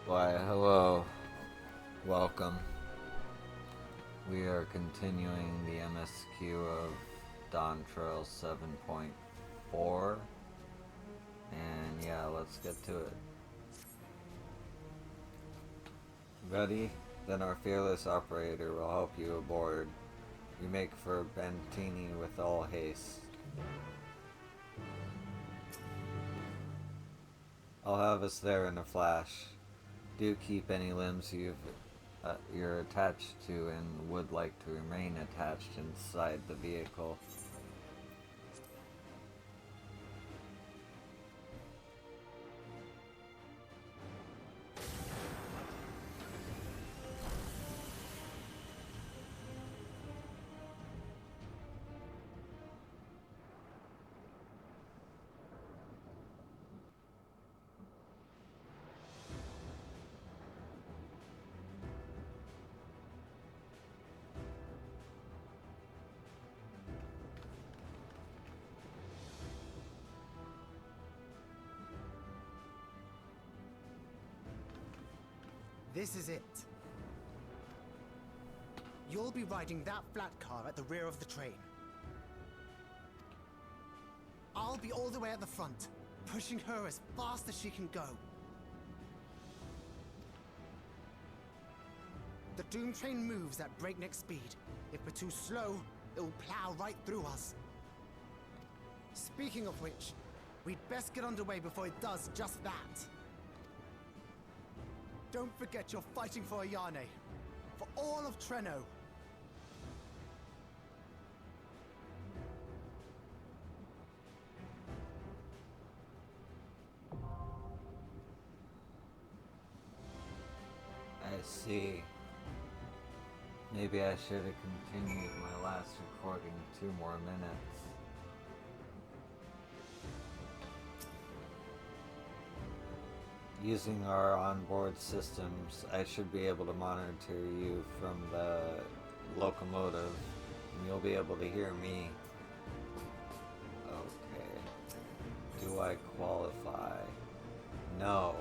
Why, hello. Welcome. We are continuing the MSQ of dawntrail 7.4. And yeah, let's get to it. Ready? Then our fearless operator will help you aboard. You make for Bentini with all haste. I'll have us there in a flash. Do keep any limbs you're attached to and would like to remain attached inside the vehicle. This is it. You'll be riding that flat car at the rear of the train. I'll be all the way at the front, pushing her as fast as she can go. The Doom train moves at breakneck speed. If we're too slow, it'll plow right through us. Speaking of which, we'd best get underway before it does just that. Don't forget you're fighting for Ayane. For all of Treno. I see. Maybe I should have continued my last recording 2 more minutes. Using our onboard systems, I should be able to monitor you from the locomotive, and you'll be able to hear me. Okay. Do I qualify? No.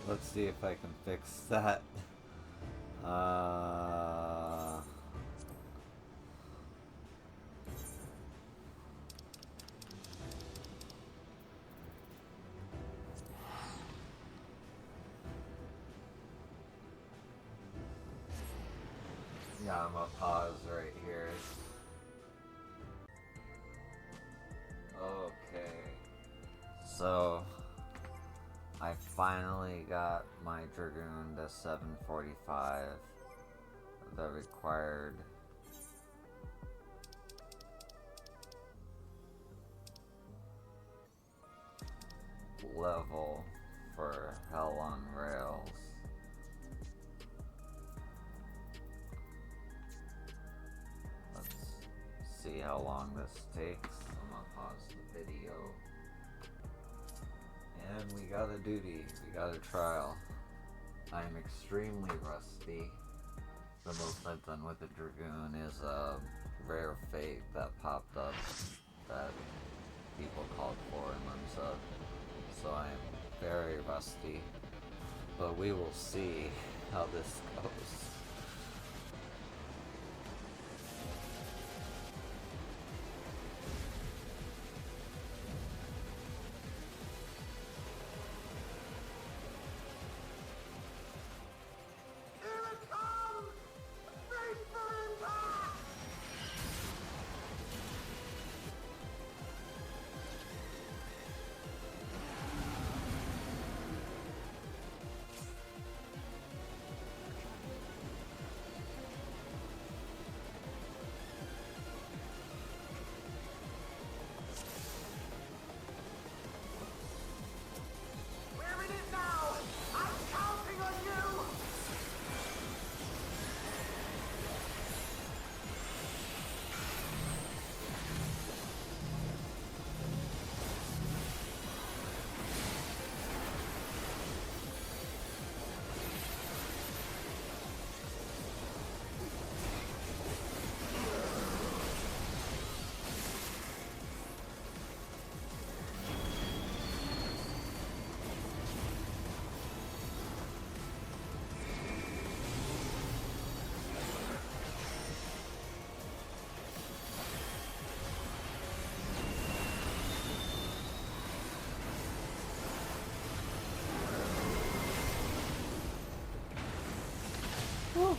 Let's see if I can fix that. Yeah, I'm gonna pause right here. Okay. So, I finally got my Dragoon to 745, the required level for Hell on Rails. Let's see how long this takes. I'm gonna pause the video. And we got a duty, we got a trial. I'm extremely rusty. The most I've done with the Dragoon is a rare fate that popped up that people called for and runs up. So I am very rusty. But we will see how this goes. Woo.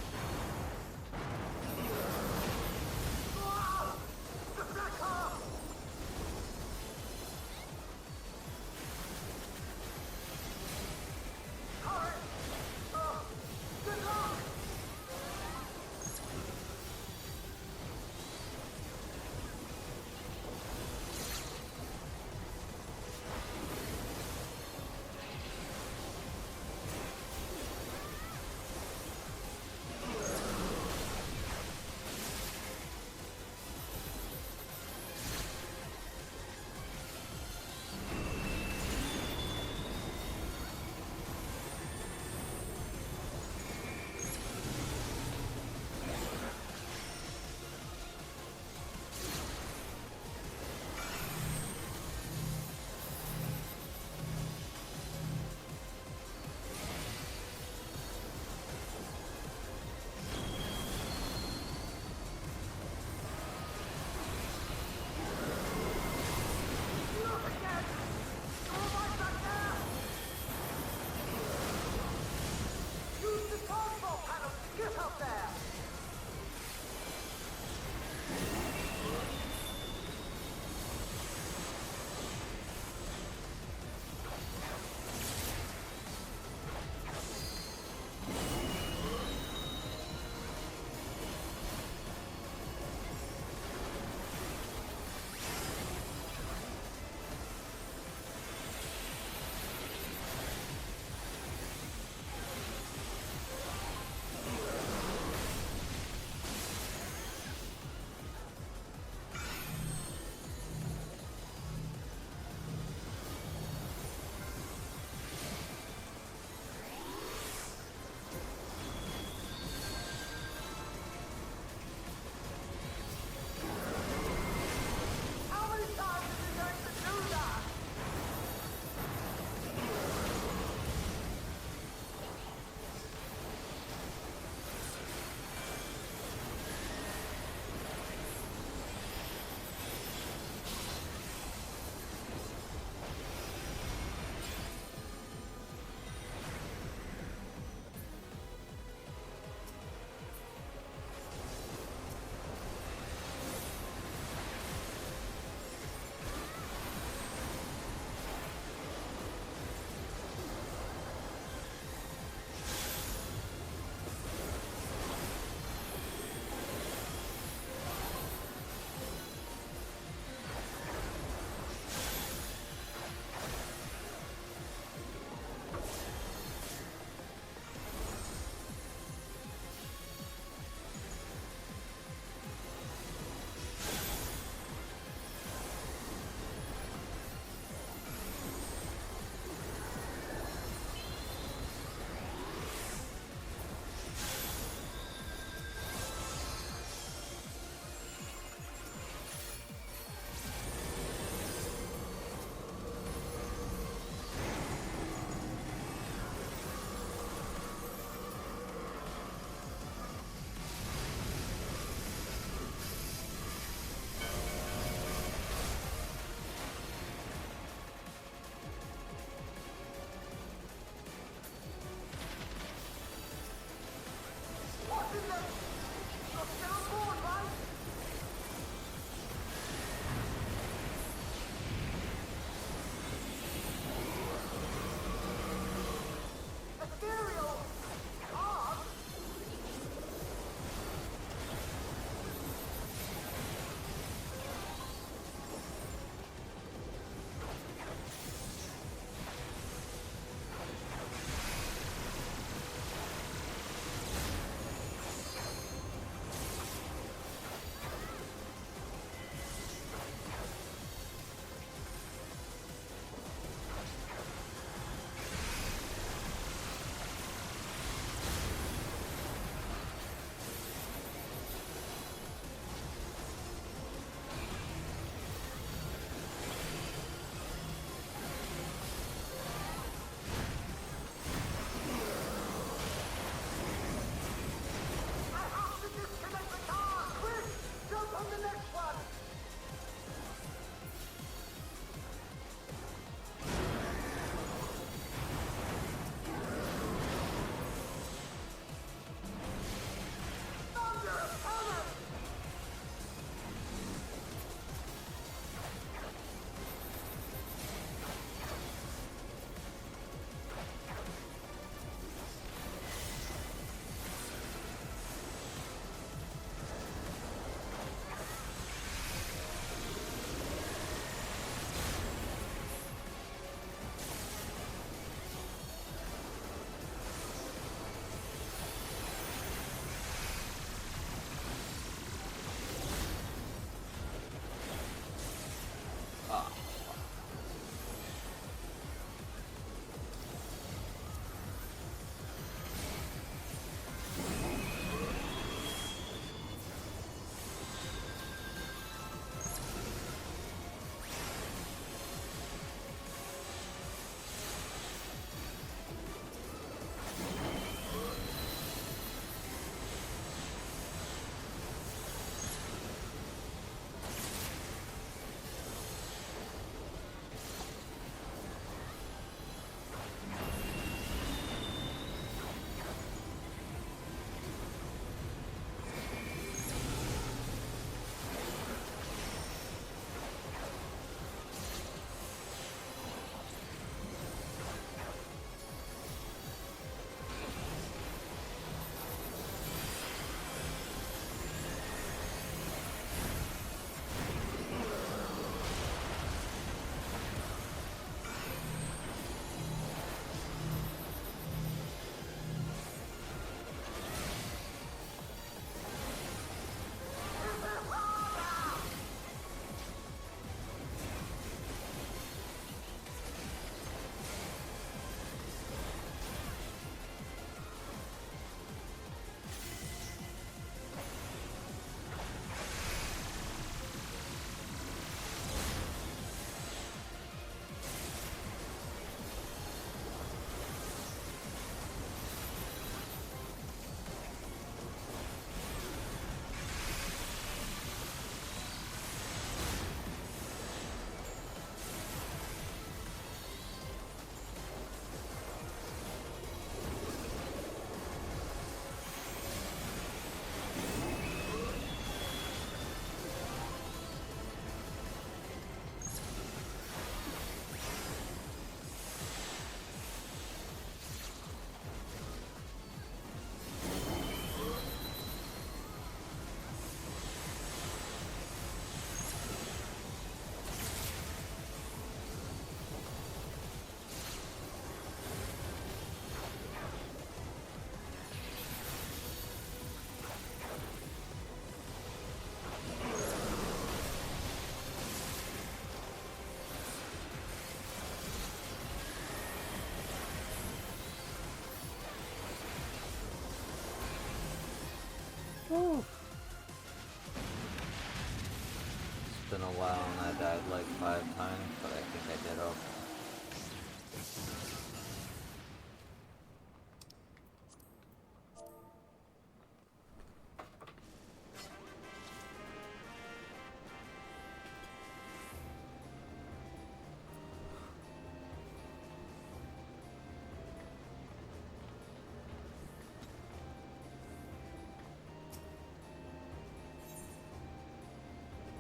died like 5 times, but I think I did okay.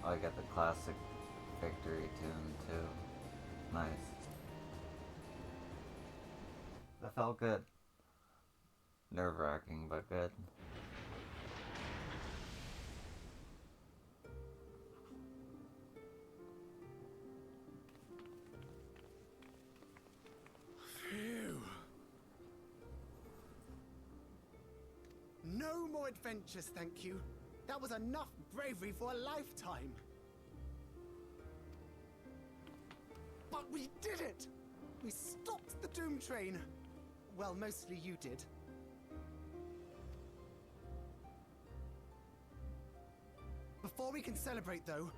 Oh, I got the classic victory tune too. Nice. That felt good. Nerve-wracking, but good. Phew. No more adventures, thank you. That was enough bravery for a lifetime. But we did it! We stopped the Doom Train. Well, mostly you did. Before we can celebrate, though,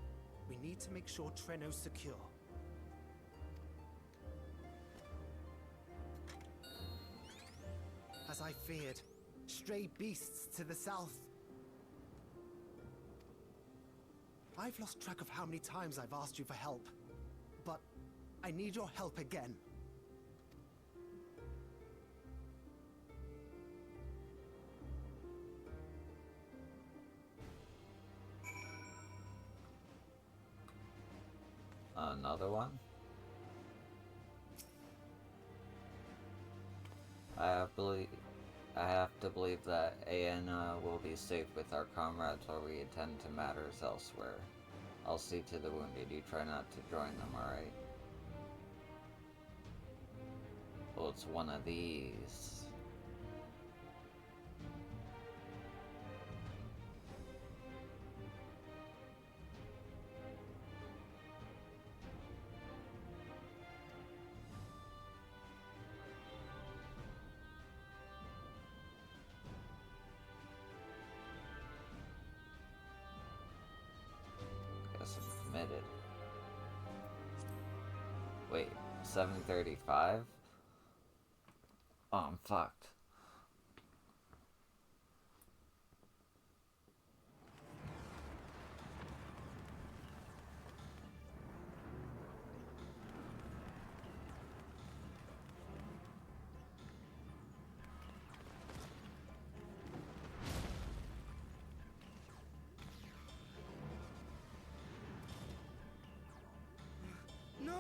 we need to make sure Treno's secure. As I feared, stray beasts to the south. I've lost track of how many times I've asked you for help, but I need your help again. Another one? I have to believe that Aena will be safe with our comrades while we attend to matters elsewhere. I'll see to the wounded. You try not to join them, alright? Well, it's one of these. Guess I'm committed. Wait, 7:35? Oh, I'm fucked. No!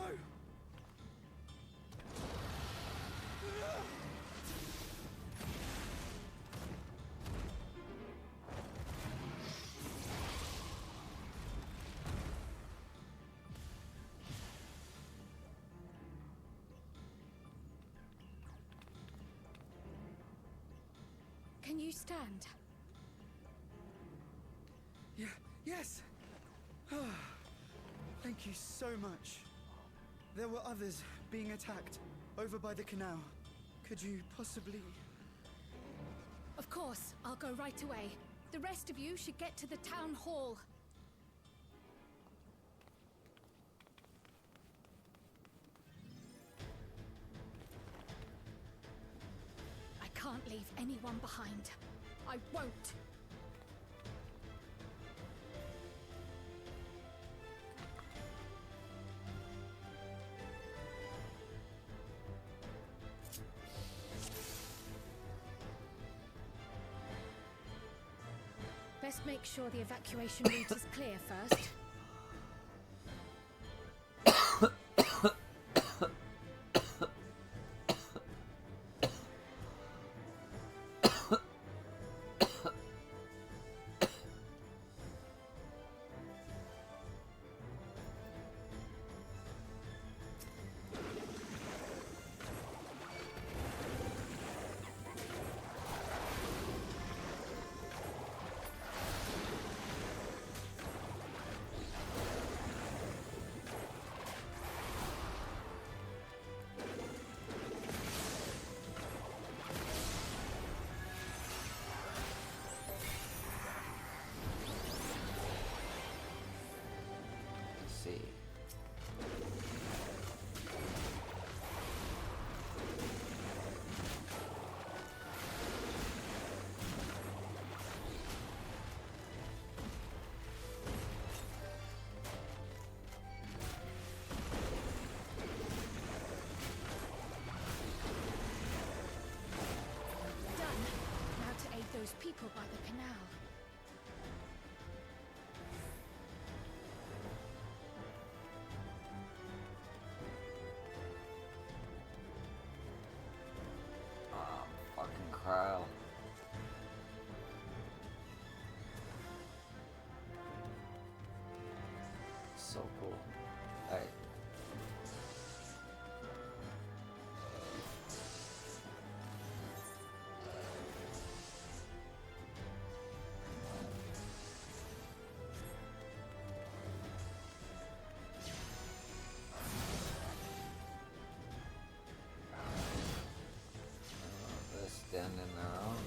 Can you stand? Yes! Thank you so much. There were others being attacked over by the canal. Could you possibly... Of course, I'll go right away. The rest of you should get to the town hall. I can't leave anyone behind. I won't. Best make sure the evacuation route is clear first. people by the canal. Fucking crowd. So cool. Hey. They're standing their own.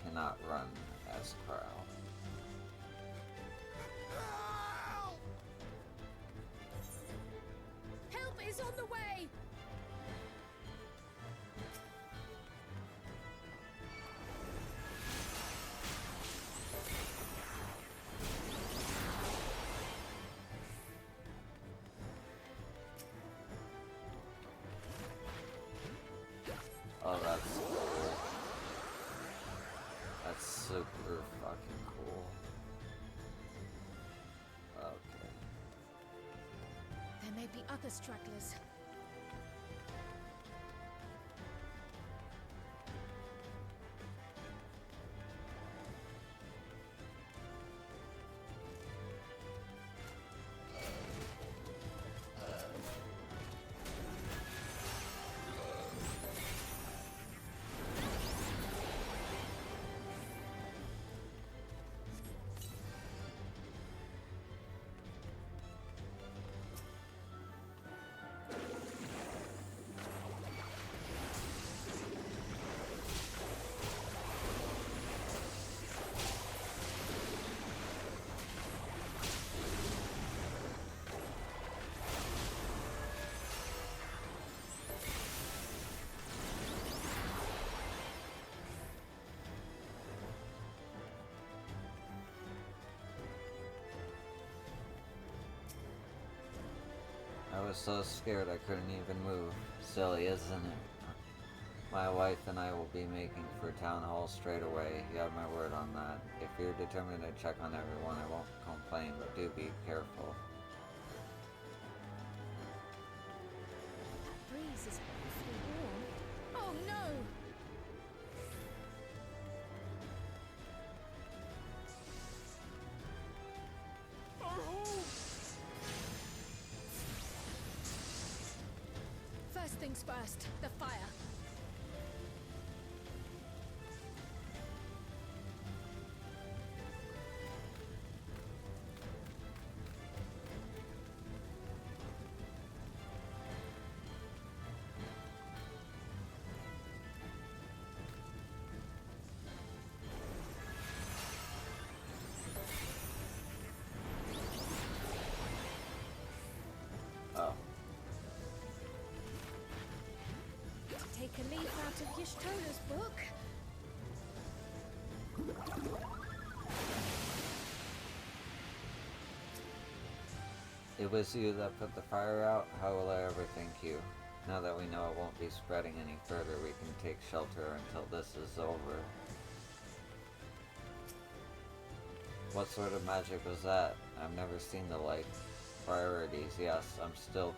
Cannot run as Crow. Help is on the way! Oh, that's cool. That's super fucking cool. Okay. There may be other stragglers. I was so scared I couldn't even move. Silly, isn't it? My wife and I will be making for Town Hall straight away. You have my word on that. If you're determined to check on everyone, I won't complain, but do be careful. That breeze is awfully warm. Oh no! First things first, the fire. Oh. To take a leaf out of Yishtola's book. It was you that put the fire out? How will I ever thank you? Now that we know it won't be spreading any further, we can take shelter until this is over. What sort of magic was that? I've never seen the like. Priorities, yes, I'm still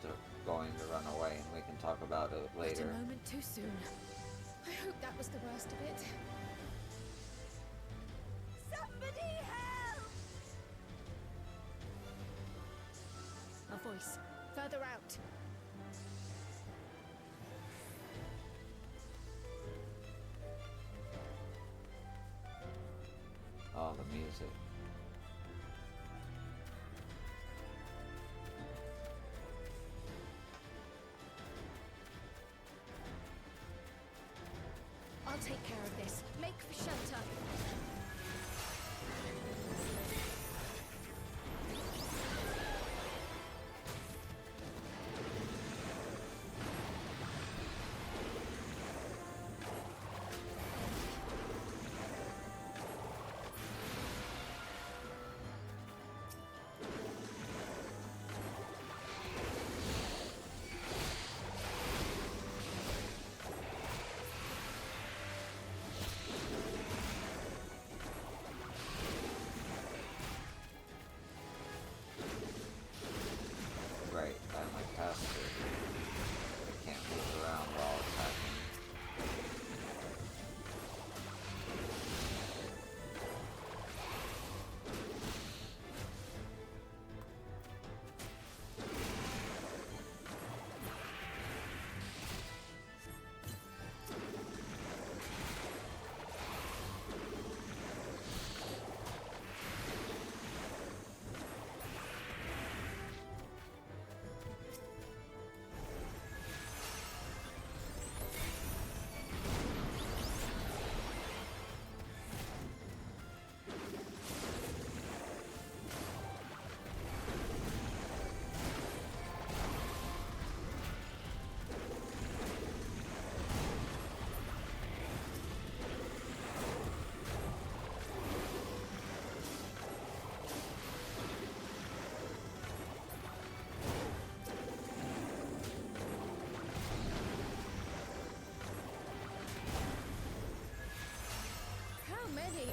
going to run away and we can talk about it later. Not a moment too soon. I hope that was the worst of it. Somebody help! A voice. Further out. Oh, the music. I'll take care of this. Make for shelter.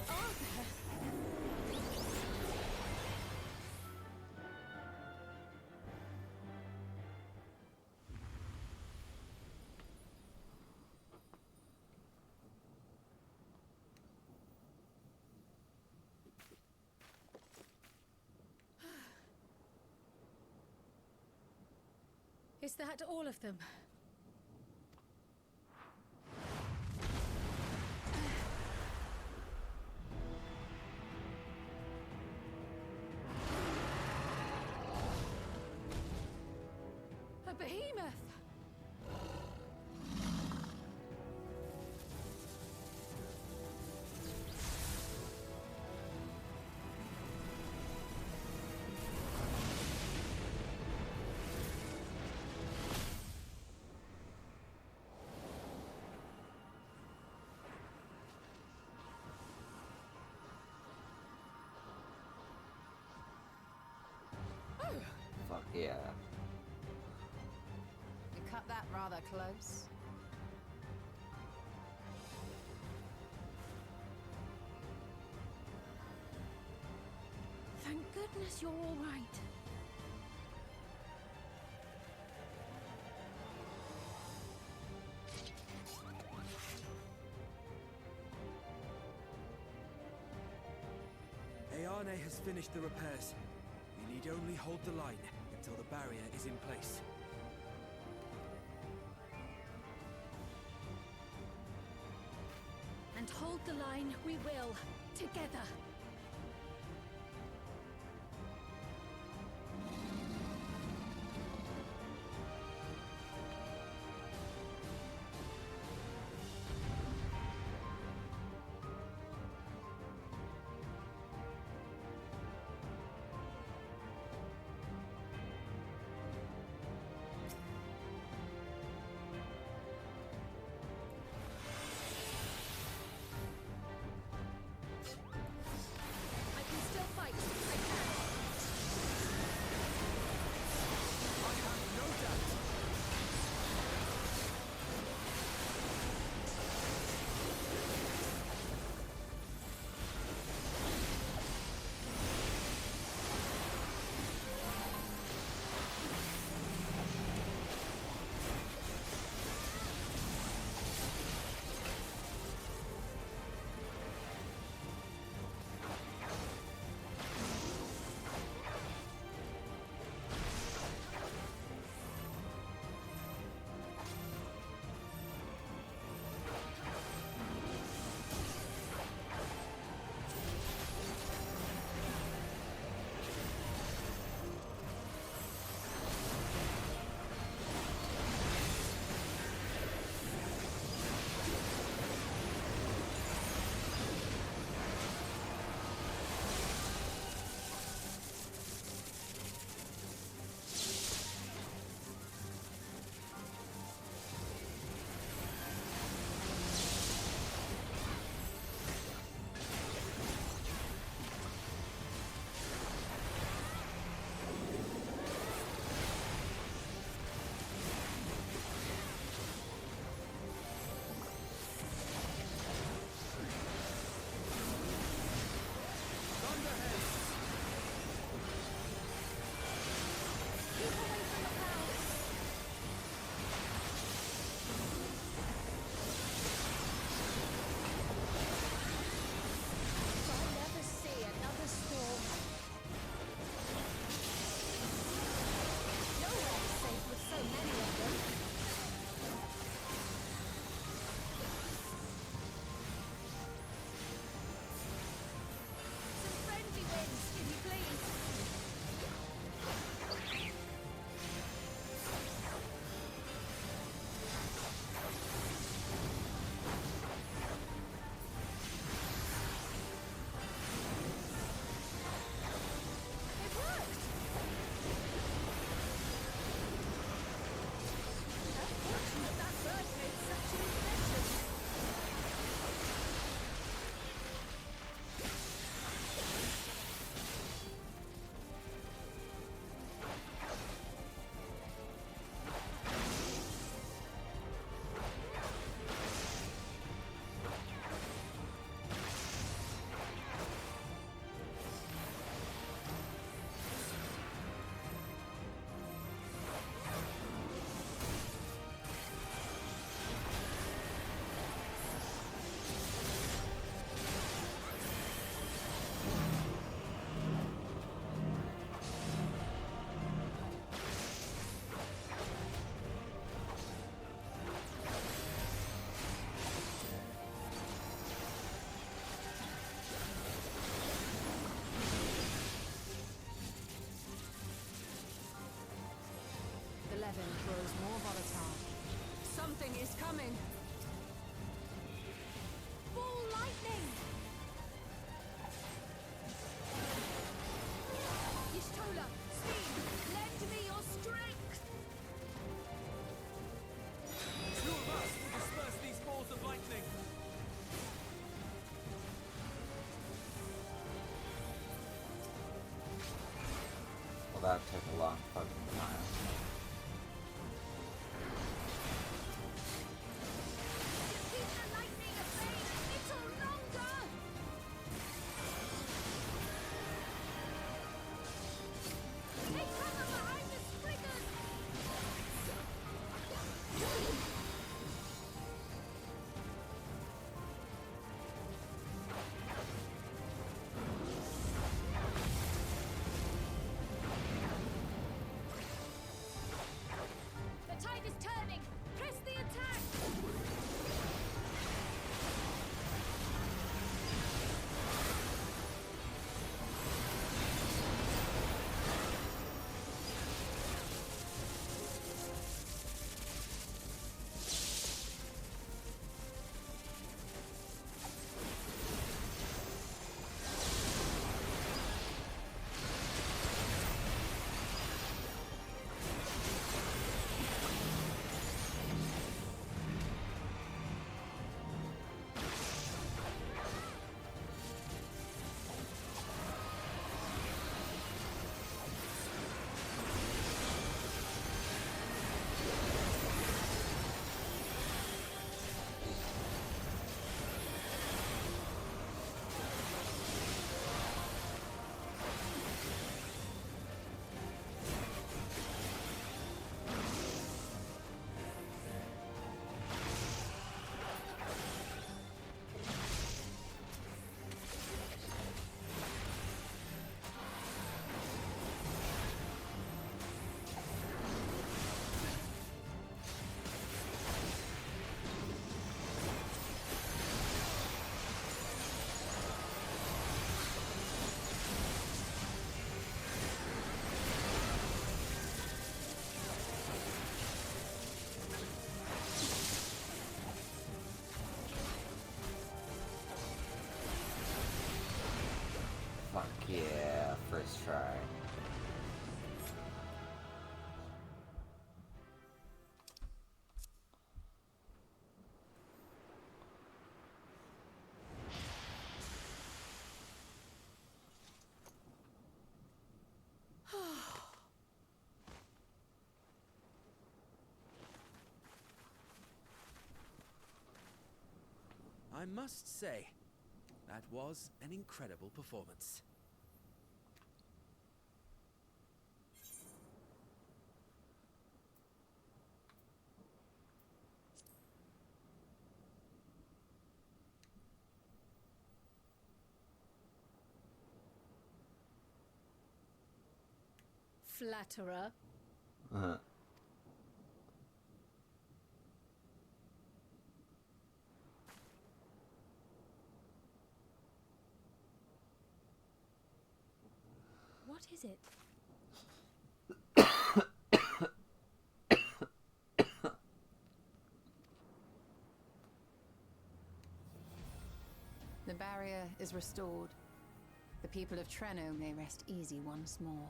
are there? Is that all of them? A behemoth! Fuck yeah. You cut that rather close. Thank goodness you're all right. Ayane has finished the repairs. We need only hold the line until the barrier is in place. And hold the line we will, together. heaven grows more volatile. Something is coming. Ball lightning! Y'shtola, speed! Lend me your strength! Two of us will disperse these balls of lightning. Well, that took a long fucking time. Keep the lightning at bay a little longer! Take cover behind the spriggers! The tide is turning! Press the attack! Fuck yeah, first try. I must say, that was an incredible performance. Flatterer. Uh-huh. What is it? The barrier is restored. The people of Treno may rest easy once more.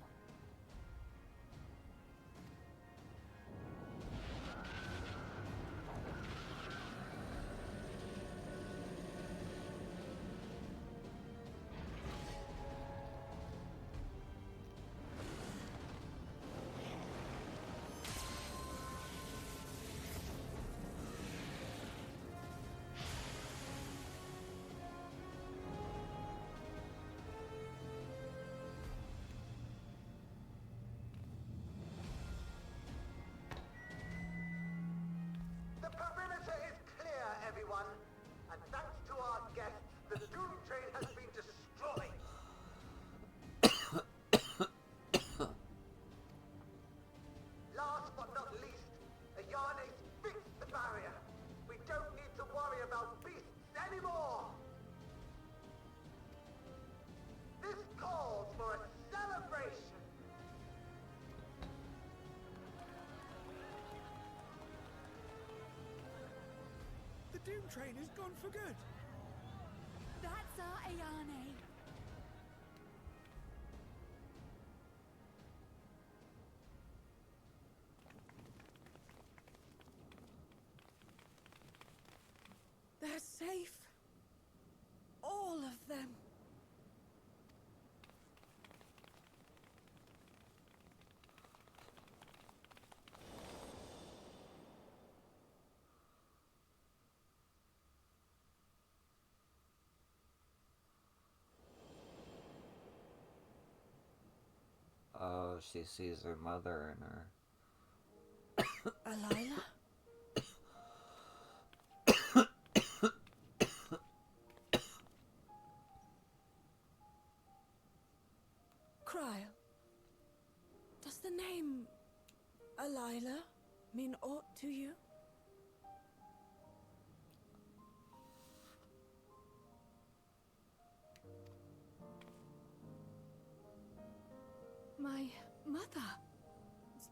doom train is gone for good. That's our Ayane. They're safe. All of them. Oh, she sees her mother in her. Alila? Cryle. Does the name Alila mean aught to you? My mother.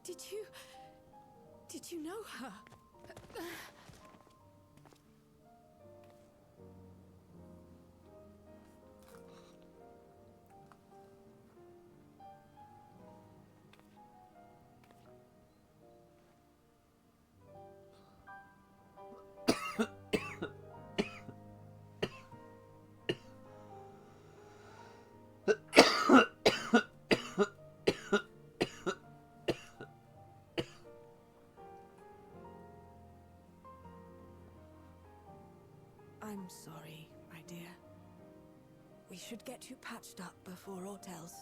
Did you know her? I'm sorry, my dear. We should get you patched up before aught else.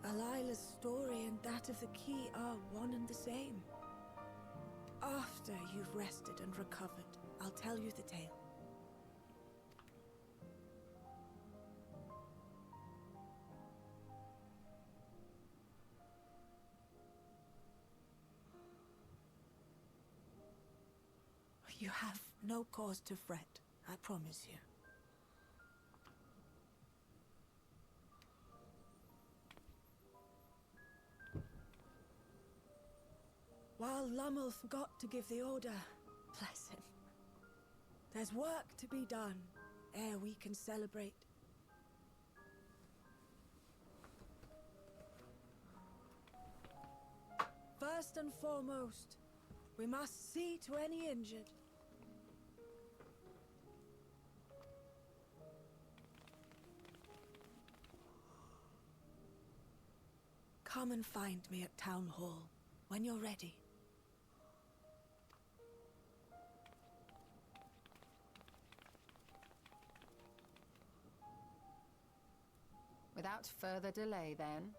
Alila's story and that of the key are one and the same. After you've rested and recovered, I'll tell you the tale. You have no cause to fret, I promise you. While Lummel forgot to give the order, bless him, there's work to be done ere we can celebrate. First and foremost, we must see to any injured. Come and find me at Town Hall when you're ready. Without further delay, then.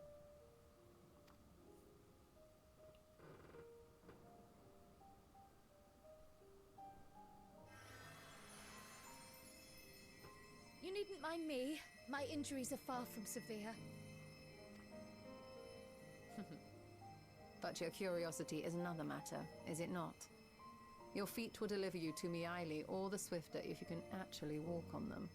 You needn't mind me. My injuries are far from severe. But your curiosity is another matter, is it not? Your feet will deliver you to Miaili all the swifter if you can actually walk on them.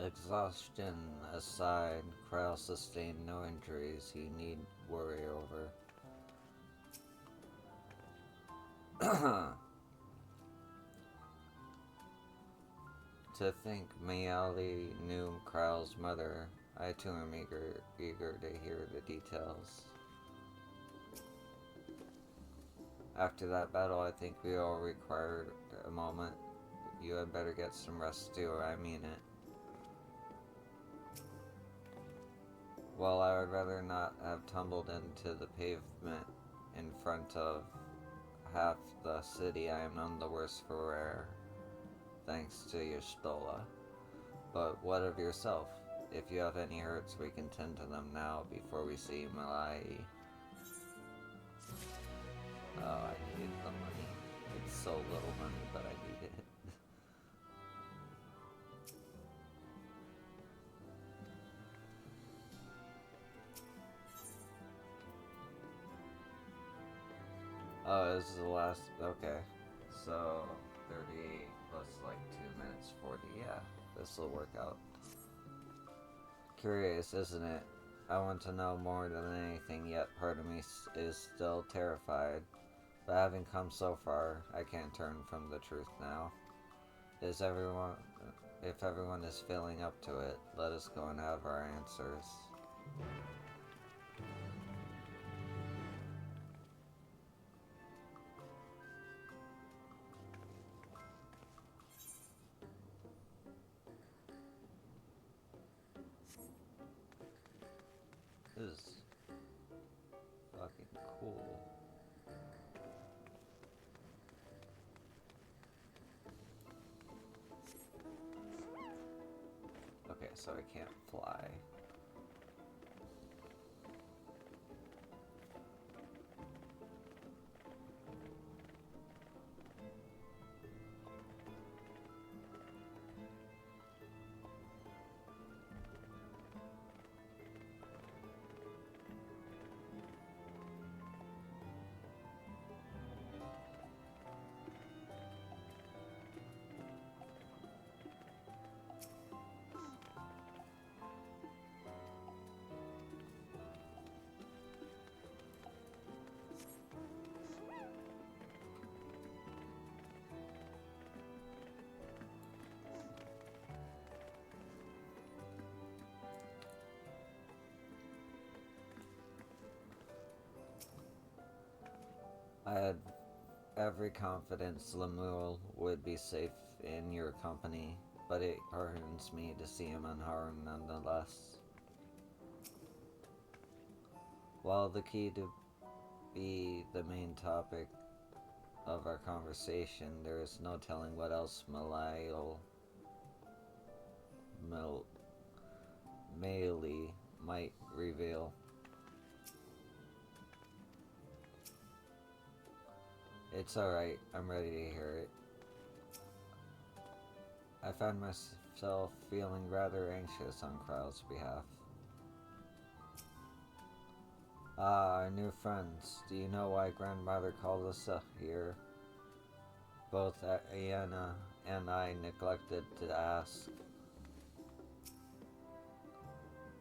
Exhaustion aside, Krell sustained no injuries he need worry over. To think Miali knew Krell's mother, I too am eager to hear the details. After that battle, I think we all required a moment. You had better get some rest too, I mean it. Well, I would rather not have tumbled into the pavement in front of half the city. I am none the worse for wear. thanks to your Stola. But what of yourself? If you have any hurts, we can tend to them now before we see Malai. Oh, I need the money. It's so little money, but I need it. Oh, this is the last. Okay. So, 38 plus like 2 minutes 40. Yeah, this will work out. Curious, isn't it? I want to know more than anything, yet part of me is still terrified. But having come so far, I can't turn from the truth now. If everyone is feeling up to it, let us go and have our answers. This is fucking cool. Okay, so I can't fly. I had every confidence Lemuel would be safe in your company, but it hardens me to see him unharmed nonetheless. While the key to be the main topic of our conversation, there is no telling what else Melee might reveal. It's alright, I'm ready to hear it. I found myself feeling rather anxious on Krau's behalf. Ah, our new friends. Do you know why Grandmother called us here? Both Ayanna and I neglected to ask.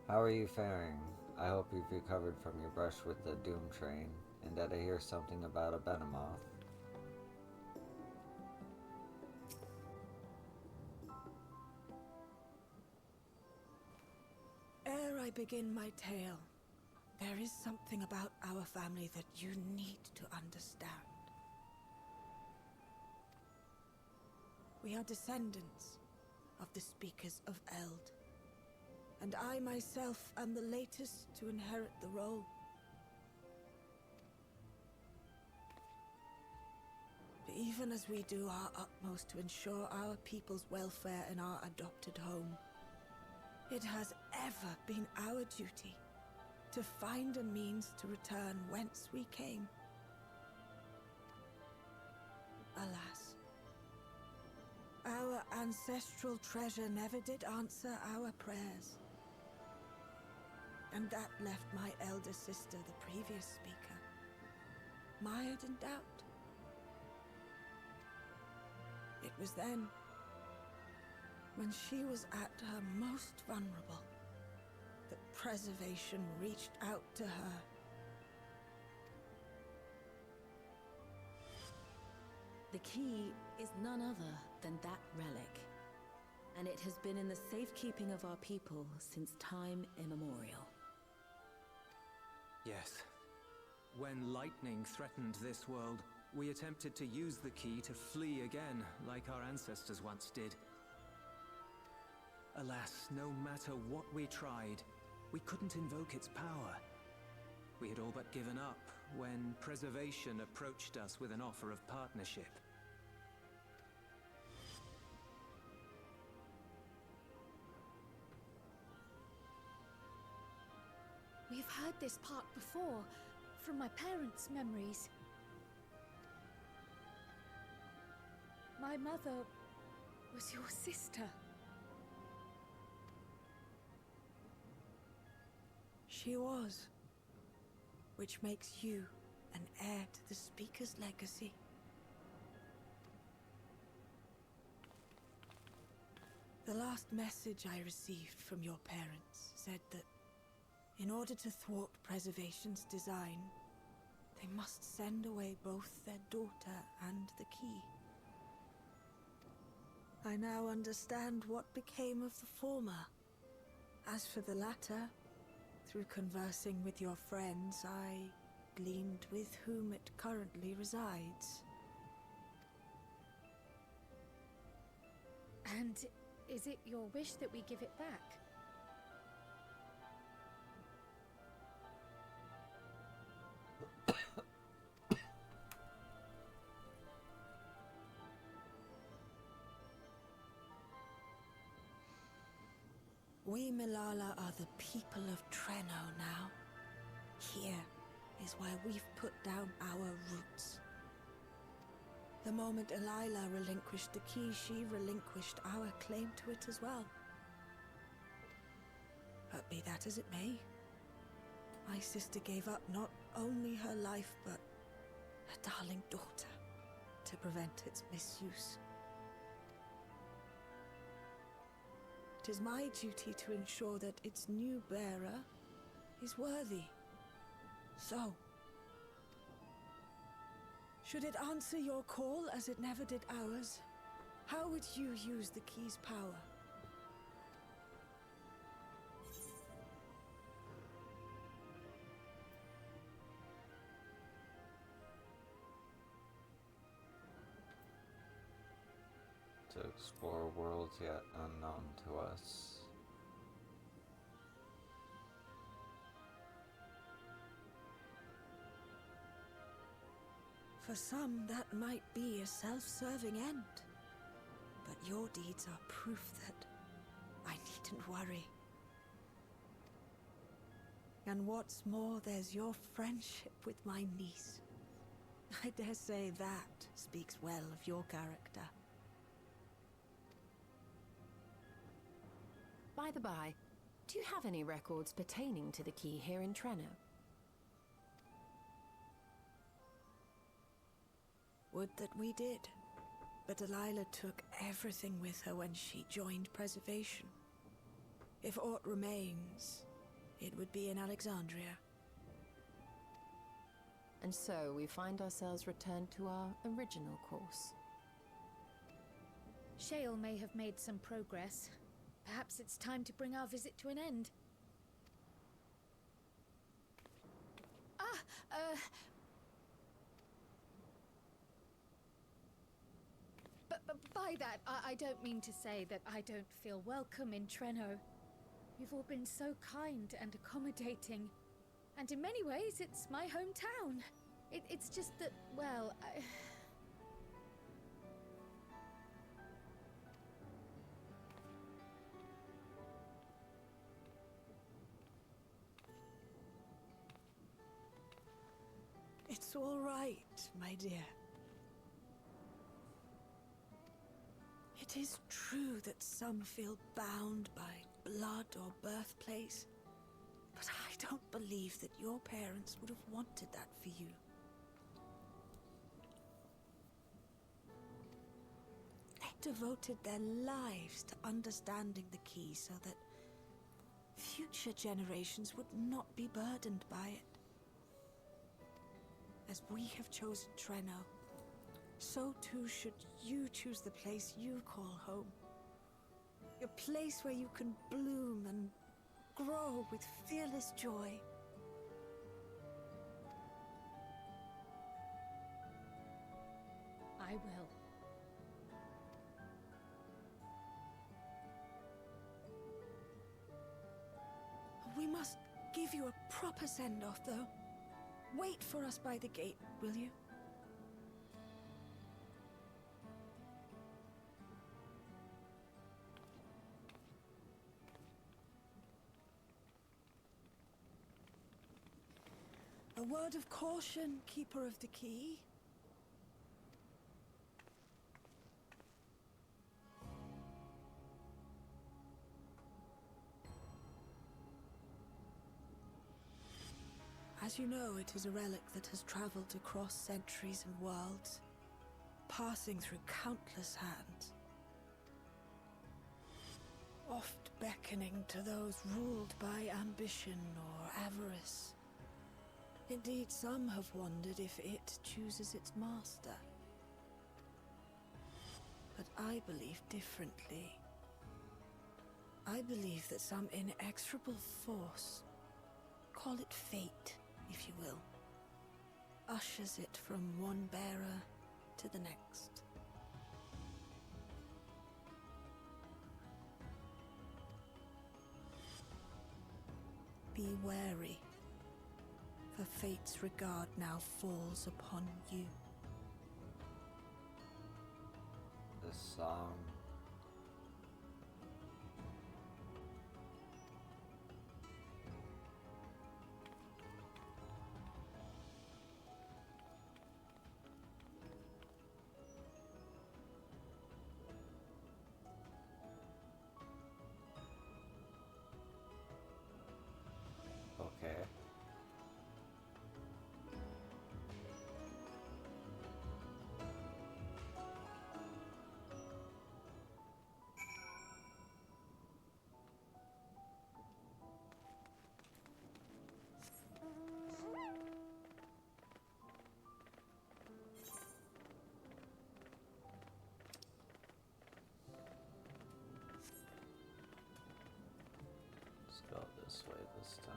How are you faring? I hope you've recovered from your brush with the Doom Train, and that I hear something about a Behemoth. Ere I begin my tale, there is something about our family that you need to understand. We are descendants of the Speakers of Eld, and I myself am the latest to inherit the role. Even as we do our utmost to ensure our people's welfare in our adopted home, it has ever been our duty to find a means to return whence we came. Alas, our ancestral treasure never did answer our prayers. And that left my elder sister, the previous speaker, mired in doubt. It was then, when she was at her most vulnerable, that preservation reached out to her. The key is none other than that relic, and it has been in the safekeeping of our people since time immemorial. Yes. When lightning threatened this world, we attempted to use the key to flee again, like our ancestors once did. Alas, no matter what we tried, we couldn't invoke its power. We had all but given up when Preservation approached us with an offer of partnership. heard this part before, from my parents' memories. My mother was your sister. She was. Which makes you an heir to the Speaker's legacy. The last message I received from your parents said that in order to thwart Preservation's design, they must send away both their daughter and the key. I now understand what became of the former. As for the latter, through conversing with your friends, I gleaned with whom it currently resides. And is it your wish that we give it back? We Milala are the people of Treno now. Here is where we've put down our roots. The moment Elila relinquished the key, she relinquished our claim to it as well. But be that as it may, my sister gave up not only her life, but her darling daughter, to prevent its misuse. It is my duty to ensure that its new bearer is worthy. So, should it answer your call as it never did ours, how would you use the key's power? To explore worlds yet unknown to us. For some, that might be a self-serving end. But your deeds are proof that I needn't worry. And what's more, there's your friendship with my niece. I dare say that speaks well of your character. By the by, do you have any records pertaining to the key here in Treno? Would that we did. But Delilah took everything with her when she joined Preservation. If aught remains, it would be in Alexandria. And so we find ourselves returned to our original course. Shale may have made some progress. Perhaps it's time to bring our visit to an end. But by that, I don't mean to say that I don't feel welcome in Treno. You've all been so kind and accommodating. And in many ways, it's my hometown. It's just that, well, It's all right, my dear. It is true that some feel bound by blood or birthplace, but I don't believe that your parents would have wanted that for you. They devoted their lives to understanding the key so that future generations would not be burdened by it. As we have chosen Treno, so too should you choose the place you call home. A place where you can bloom and grow with fearless joy. I will. We must give you a proper send-off, though. Wait for us by the gate, will you? word of caution, Keeper of the Key. As you know, it is a relic that has traveled across centuries and worlds, passing through countless hands, oft beckoning to those ruled by ambition or avarice. Indeed, some have wondered if it chooses its master. But I believe differently. I believe that some inexorable force, call it fate, if you will, ushers it from one bearer to the next. Be wary, for fate's regard now falls upon you. This song. Okay. Let's go this way this time.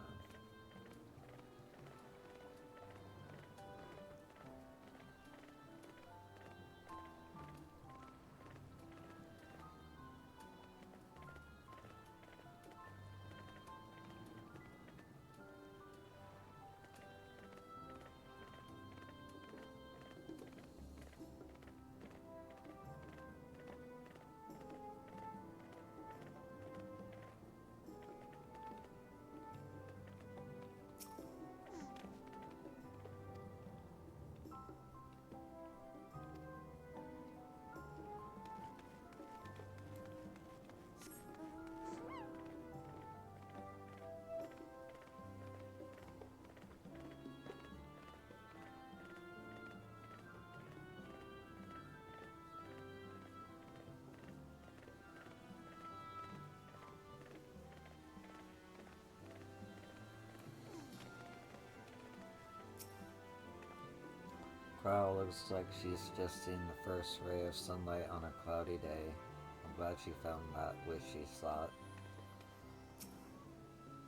Crow looks like she's just seen the first ray of sunlight on a cloudy day. I'm glad she found that which she sought.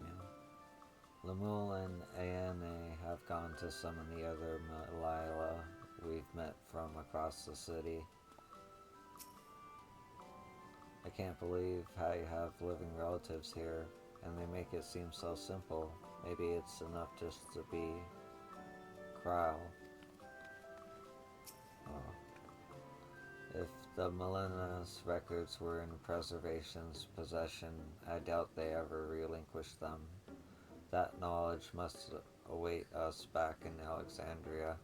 Yeah. Lemul and Ayane have gone to summon the other Malila we've met from across the city. I can't believe how you have living relatives here, and they make it seem so simple. Maybe it's enough just to be Crow. If the Melena's records were in preservation's possession, I doubt they ever relinquished them. That knowledge must await us back in Alexandria.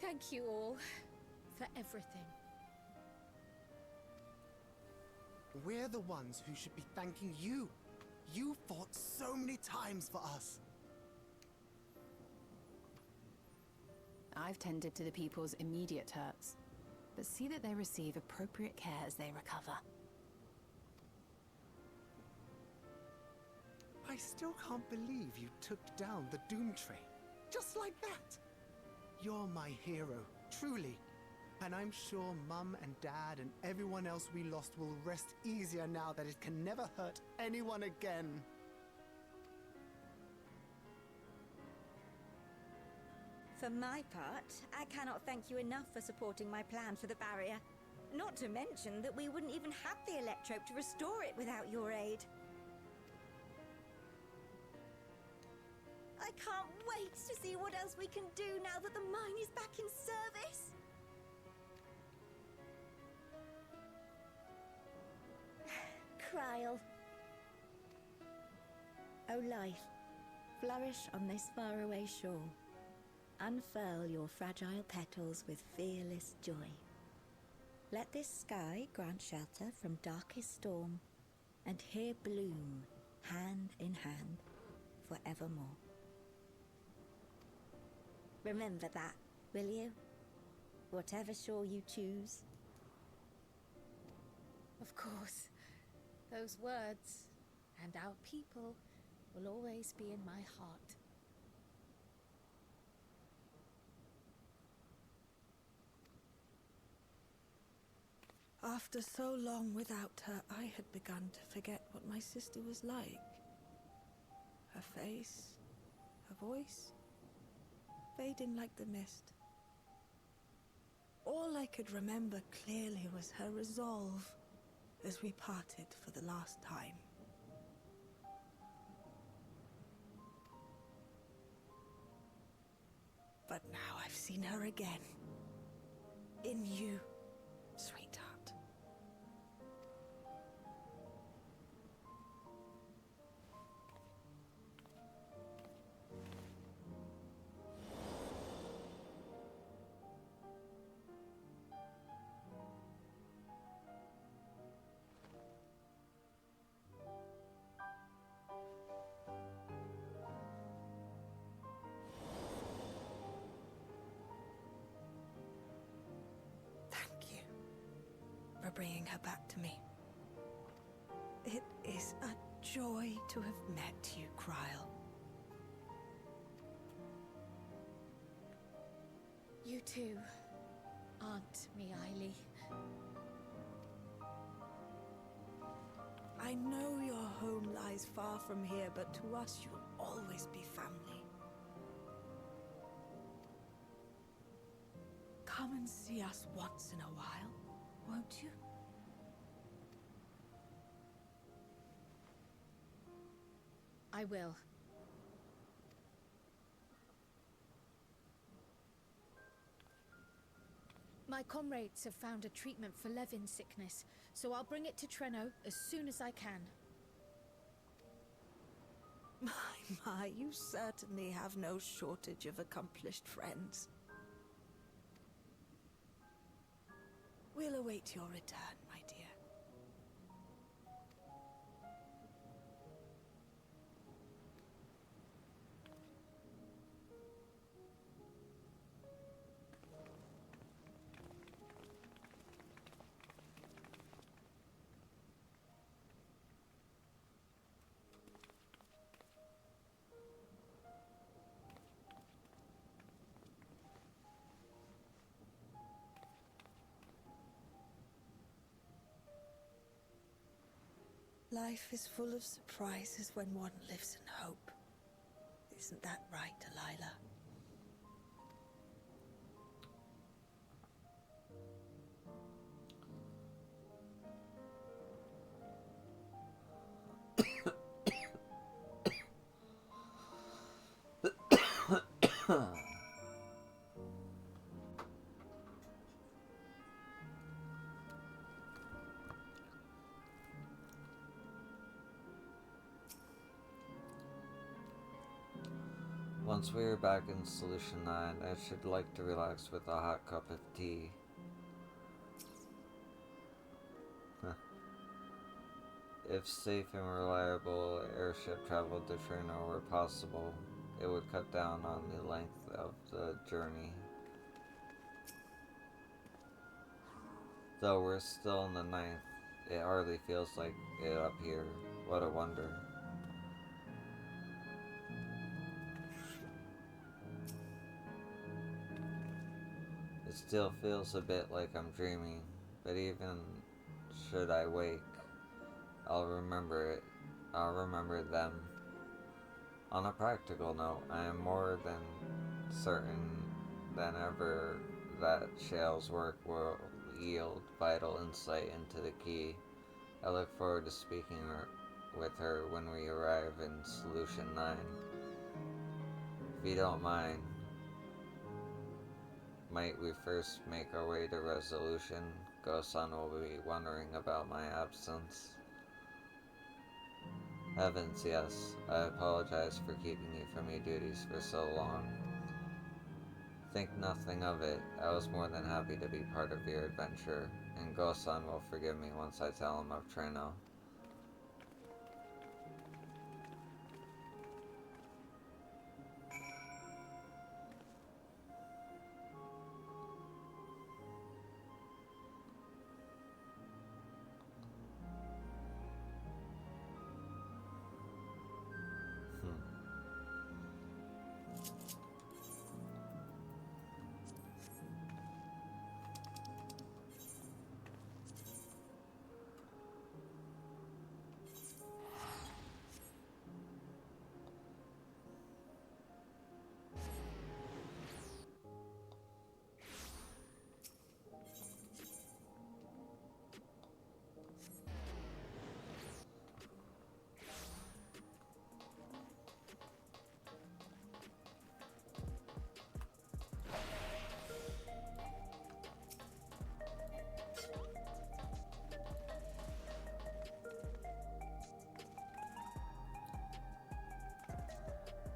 Thank you all for everything. We're the ones who should be thanking you. You fought so many times for us. I've tended to the people's immediate hurts, but see that they receive appropriate care as they recover. I still can't believe you took down the Doom Train. Just like that. You're my hero, truly. And I'm sure Mum and Dad and everyone else we lost will rest easier now that it can never hurt anyone again. For my part, I cannot thank you enough for supporting my plan for the barrier. Not to mention that we wouldn't even have the electrope to restore it without your aid. I can't wait to see what else we can do now that the mine is back in service. Kryl. O life, flourish on this faraway shore. Unfurl your fragile petals with fearless joy. Let this sky grant shelter from darkest storm, and here bloom, hand in hand, forevermore. Remember that, will you? Whatever shore you choose. Of course. Those words and our people will always be in my heart. After so long without her, I had begun to forget what my sister was like. Her face, her voice, fading like the mist. All I could remember clearly was her resolve as we parted for the last time. But now I've seen her again. In you, sweetheart. For bringing her back to me. It is a joy to have met you, Kryl. You too, Aunt Mealy. I know your home lies far from here, but to us you'll always be family. Come and see us once in a while, won't you? I will. My comrades have found a treatment for Levin's sickness, so I'll bring it to Treno as soon as I can. My, you certainly have no shortage of accomplished friends. We'll await your return, my dear. Life is full of surprises when one lives in hope. Isn't that right, Delilah? Once we are back in Solution 9, I should like to relax with a hot cup of tea. If safe and reliable airship travel to Treno were possible, it would cut down on the length of the journey. Though we're still in the 9th, it hardly feels like it up here. What a wonder. It still feels a bit like I'm dreaming, but even should I wake, I'll remember it. I'll remember them. On a practical note, I am more than certain than ever that Shale's work will yield vital insight into the key. I look forward to speaking with her when we arrive in Solution 9. If you don't mind, might we first make our way to Resolution? Go-san will be wondering about my absence. Heavens, yes. I apologize for keeping you from your duties for so long. Think nothing of it. I was more than happy to be part of your adventure, and Go-san will forgive me once I tell him of Treno.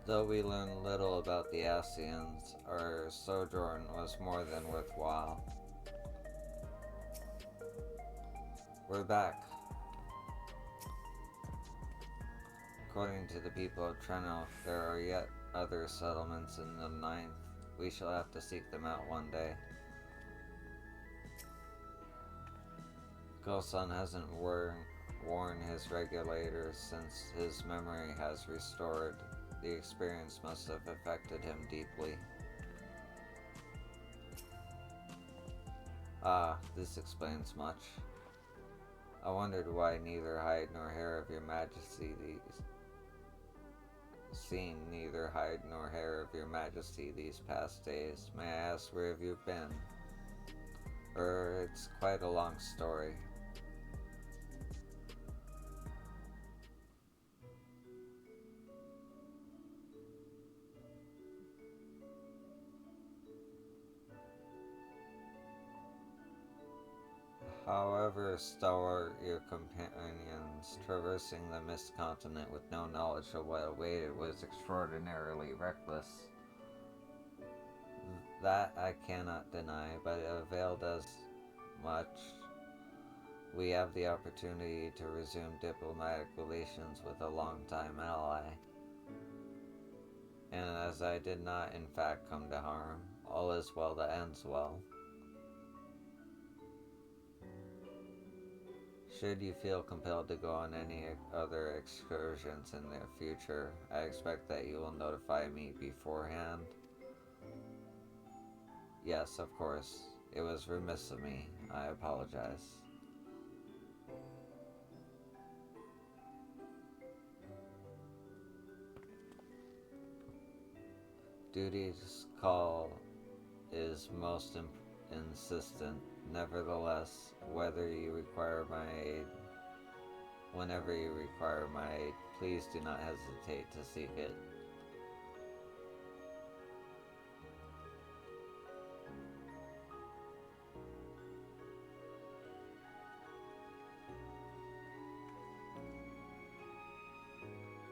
Though we learned little about the Ascians, our sojourn was more than worthwhile. We're back. According to the people of Treno, there are yet other settlements in the Ninth. We shall have to seek them out one day. Gosan hasn't worn his regulators since his memory has restored. The experience must have affected him deeply. Ah, this explains much. I wondered why neither hide nor hair of your majesty seen neither hide nor hair of your majesty these past days. May I ask where have you been? It's quite a long story. However stalwart your companions, traversing the mist continent with no knowledge of what awaited was extraordinarily reckless. That I cannot deny, but it availed us much. We have the opportunity to resume diplomatic relations with a longtime ally. And as I did not in fact come to harm, all is well that ends well. Should you feel compelled to go on any other excursions in the future, I expect that you will notify me beforehand. Yes, of course. It was remiss of me. I apologize. Duty's call is most insistent. Nevertheless, whenever you require my aid, please do not hesitate to seek it.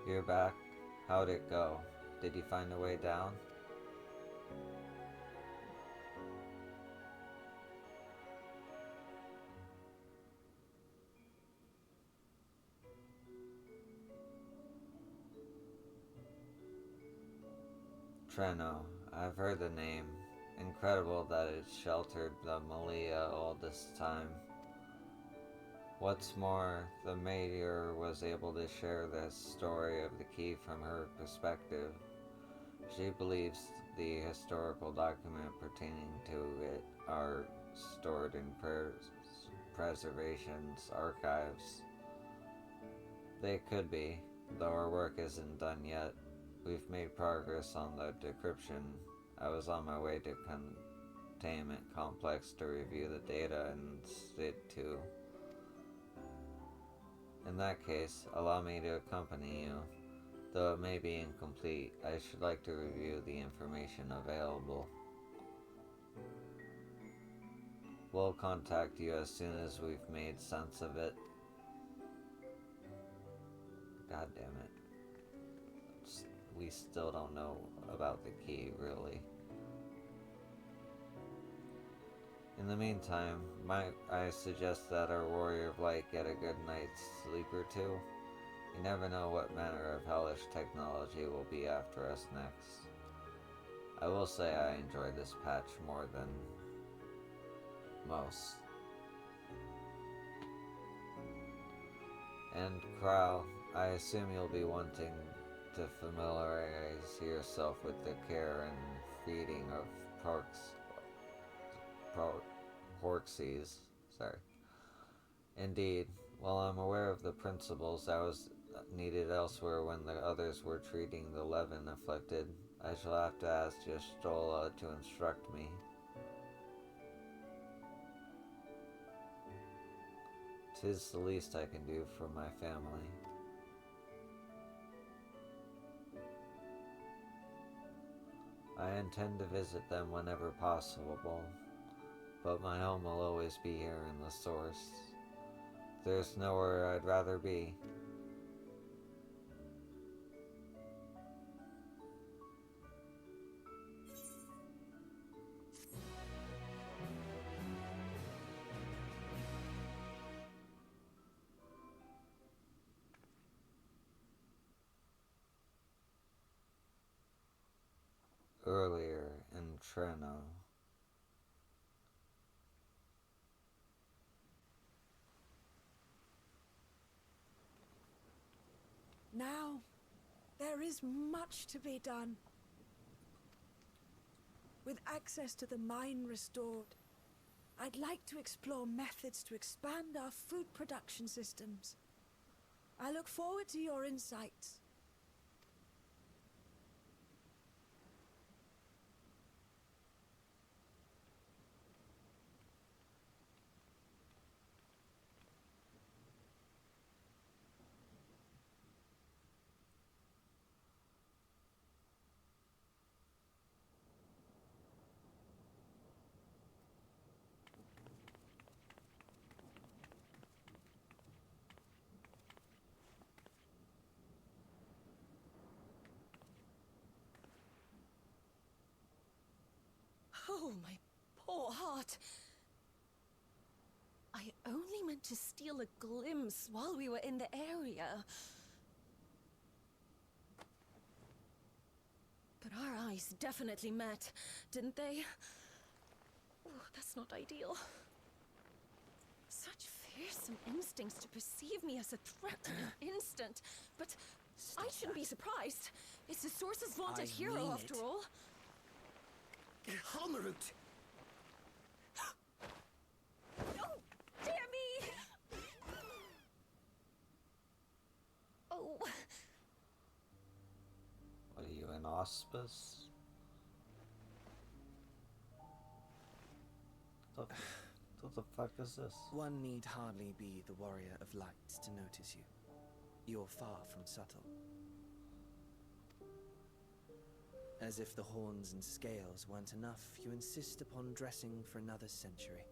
You're back. How'd it go? Did you find a way down? Treno, I've heard the name. Incredible that it sheltered the Malia all this time. What's more, the Meteor was able to share the story of the key from her perspective. She believes the historical document pertaining to it are stored in preservation's archives. They could be, though our work isn't done yet. We've made progress on the decryption. I was on my way to containment complex to review the data and SID 2. In that case, allow me to accompany you. Though it may be incomplete, I should like to review the information available. We'll contact you as soon as we've made sense of it. God damn it. We still don't know about the key, really. In the meantime, I suggest that our Warrior of Light get a good night's sleep or two. You never know what manner of hellish technology will be after us next. I will say I enjoyed this patch more than most. And Krau, I assume you'll be wanting to familiarize yourself with the care and feeding of Porxies. Sorry. Indeed, while I'm aware of the principles I was needed elsewhere when the others were treating the Levin afflicted, I shall have to ask Y'shtola to instruct me. 'Tis the least I can do for my family. I intend to visit them whenever possible, but my home will always be here in the Source. There's nowhere I'd rather be. Earlier in Treno. Now, there is much to be done. With access to the mine restored, I'd like to explore methods to expand our food production systems. I look forward to your insights. Oh, my poor heart. I only meant to steal a glimpse while we were in the area. But our eyes definitely met, didn't they? Oh, that's not ideal. Such fearsome instincts to perceive me as a threat in an instant. But I shouldn't be surprised. It's the Source's vaunted hero, after all. Halmarut! Oh, dear me! Oh. What are you, an auspice? What the fuck is this? One need hardly be the Warrior of Lights to notice you. You're far from subtle. As if the horns and scales weren't enough, you insist upon dressing for another century.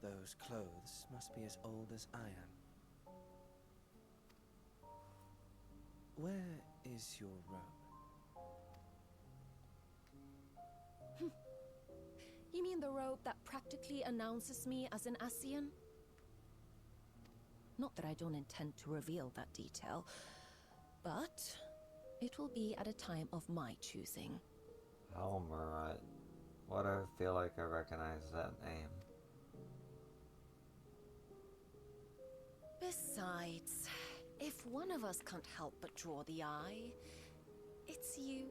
Those clothes must be as old as I am. Where is your robe? You mean the robe that practically announces me as an Ascian? Not that I don't intend to reveal that detail, but it will be at a time of my choosing. Halmarut. What, I feel like I recognize that name. Besides, if one of us can't help but draw the eye, it's you.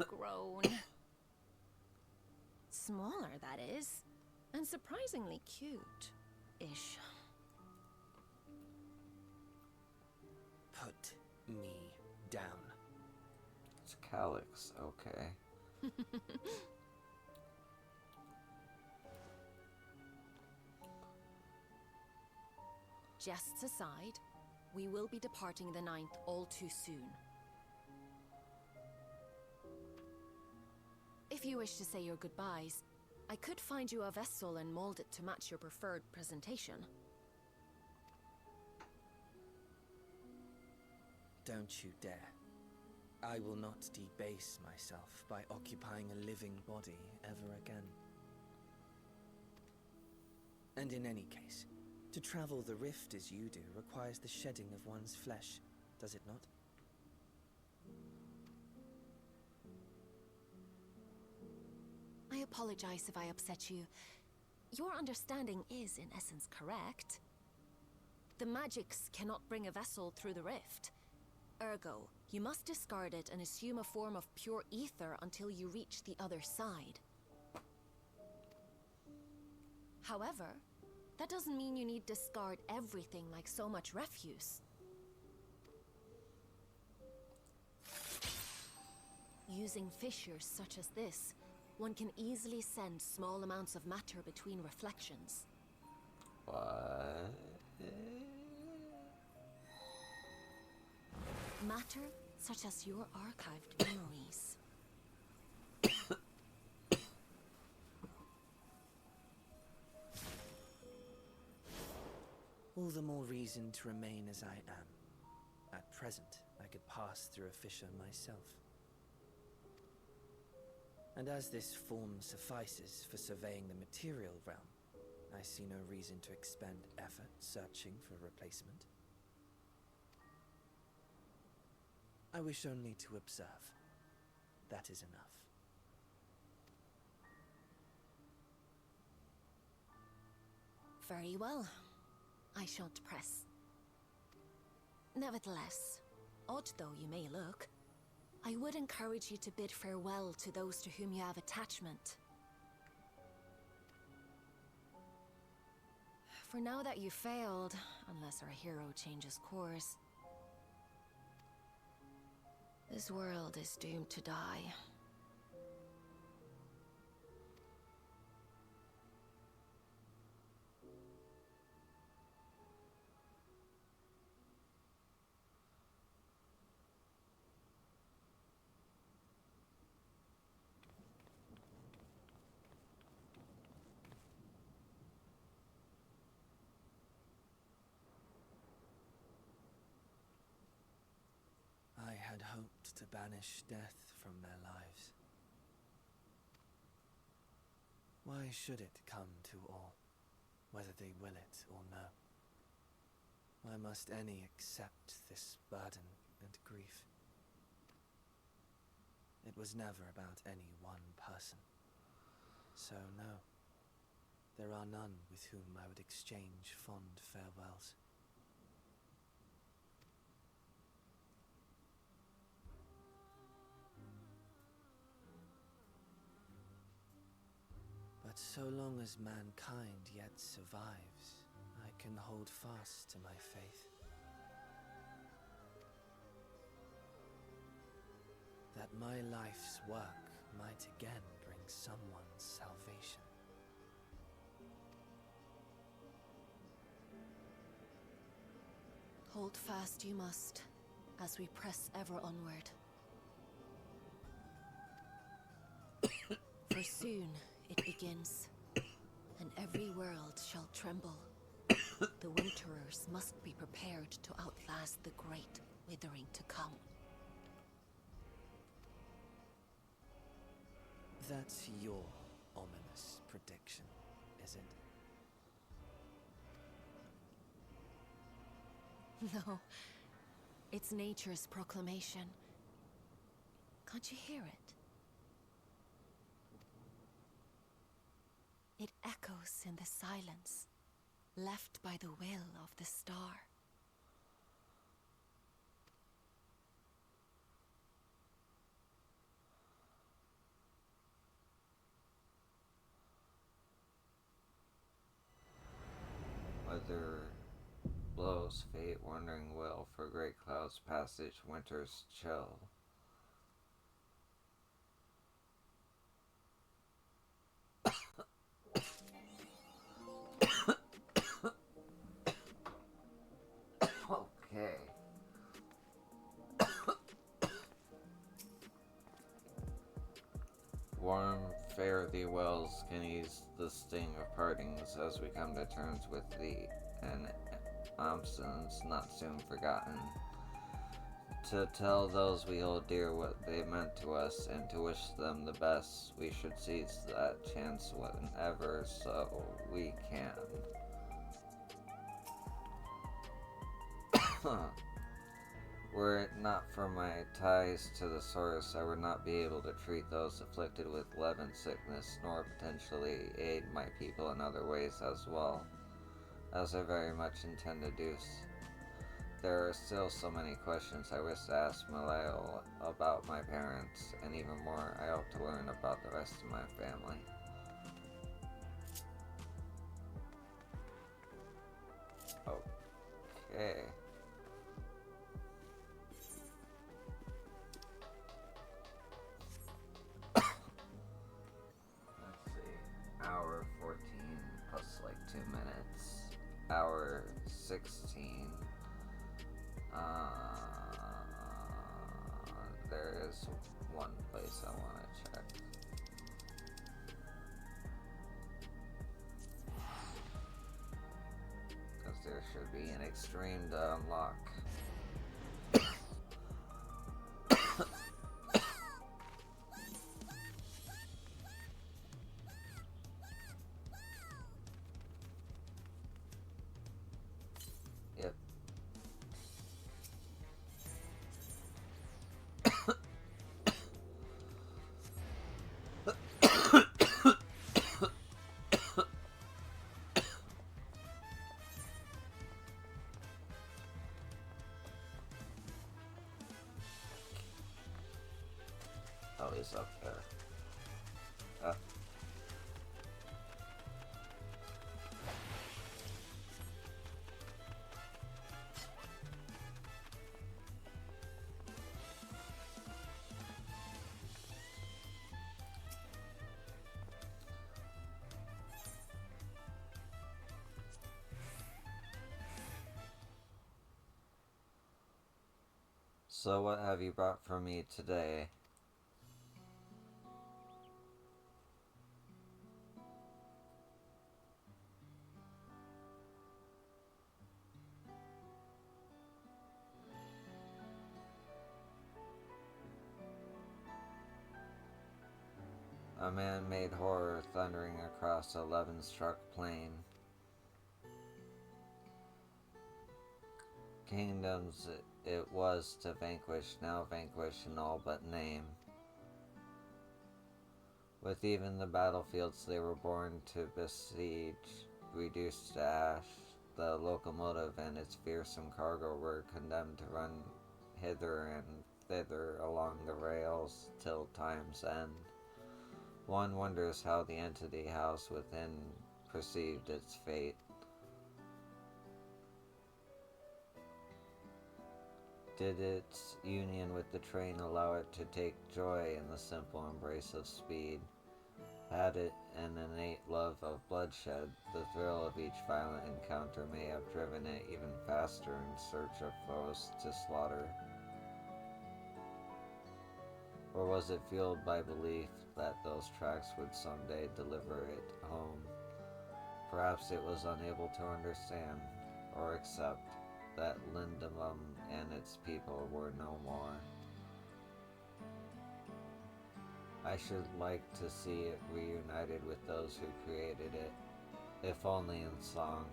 grown. Smaller, that is. And surprisingly cute-ish. Put me down. It's Calyx, okay. Jests aside, we will be departing the 9th all too soon. If you wish to say your goodbyes, I could find you a vessel and mold it to match your preferred presentation. Don't you dare. I will not debase myself by occupying a living body ever again. And in any case, to travel the rift as you do requires the shedding of one's flesh, does it not? I apologize if I upset you. Your understanding is, in essence, correct. The magics cannot bring a vessel through the rift. Ergo, you must discard it and assume a form of pure ether until you reach the other side. However, that doesn't mean you need discard everything like so much refuse. Using fissures such as this, one can easily send small amounts of matter between reflections. What? Matter such as your archived memories. All the more reason to remain as I am. At present, I could pass through a fissure myself. And as this form suffices for surveying the material realm, I see no reason to expend effort searching for a replacement. I wish only to observe. That is enough. Very well. I shan't press. Nevertheless, odd though you may look, I would encourage you to bid farewell to those to whom you have attachment. For now that you've failed, unless our hero changes course, this world is doomed to die. I had hoped to banish death from their lives. Why should it come to all, whether they will it or no? Why must any accept this burden and grief? It was never about any one person. So no, there are none with whom I would exchange fond farewells. But so long as mankind yet survives, I can hold fast to my faith. That my life's work might again bring someone's salvation. Hold fast you must, as we press ever onward. For soon it begins, and every world shall tremble. The Winterers must be prepared to outlast the great withering to come. That's your ominous prediction, is it? No, it's nature's proclamation. Can't you hear it? It echoes in the silence, left by the will of the star. neither blows fate wondering will for great clouds passage winter's chill. Okay. Warm fare thee wells can ease the sting of partings as we come to terms with thee, and absence not soon forgotten. To tell those we hold dear what they meant to us, and to wish them the best, we should seize that chance whenever so we can. Were it not for my ties to the source, I would not be able to treat those afflicted with leaven sickness, nor potentially aid my people in other ways as well, as I very much intend to do. There are still so many questions I wish to ask Maleo about my parents, and even more I hope to learn about the rest of my family. Okay. Hour 14 plus like 2 minutes. Hour 16. There is one place I want to check. Because there should be an extreme to unlock. Yep. Oh, he's up there. So what have you brought for me today? A man-made horror thundering across a 11-struck plain. Kingdoms it was to vanquish, now vanquished in all but name. With even the battlefields they were born to besiege, reduced to ash, the locomotive and its fearsome cargo were condemned to run hither and thither along the rails till time's end. One wonders how the entity house within perceived its fate. Did its union with the train allow it to take joy in the simple embrace of speed? Had it an innate love of bloodshed, the thrill of each violent encounter may have driven it even faster in search of foes to slaughter. Or was it fueled by belief that those tracks would someday deliver it home? Perhaps it was unable to understand or accept that Lindemum and its people were no more. I should like to see it reunited with those who created it, if only in song.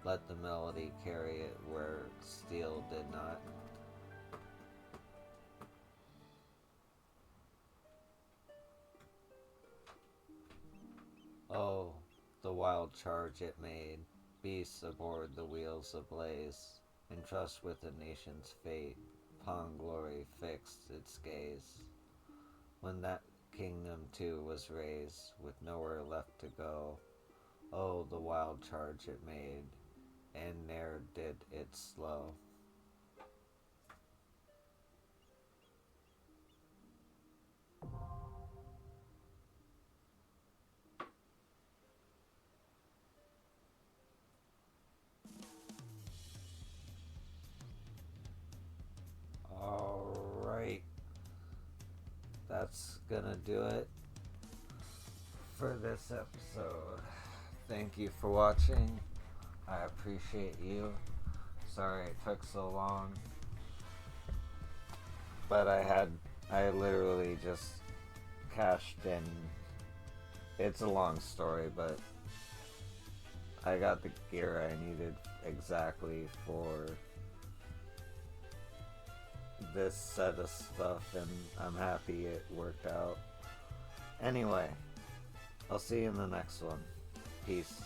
Let the melody carry it where steel did not. Oh, the wild charge it made, beasts aboard the wheels ablaze, entrust with the nation's fate, upon glory fixed its gaze. When that kingdom too was razed, with nowhere left to go, oh, the wild charge it made, and ne'er did it slow. Alright, that's gonna do it for this episode. Thank you for watching. I appreciate you. Sorry it took so long, but I literally just cashed in. It's a long story, but I got the gear I needed exactly for this set of stuff, and I'm happy it worked out. Anyway, I'll see you in the next one. Peace.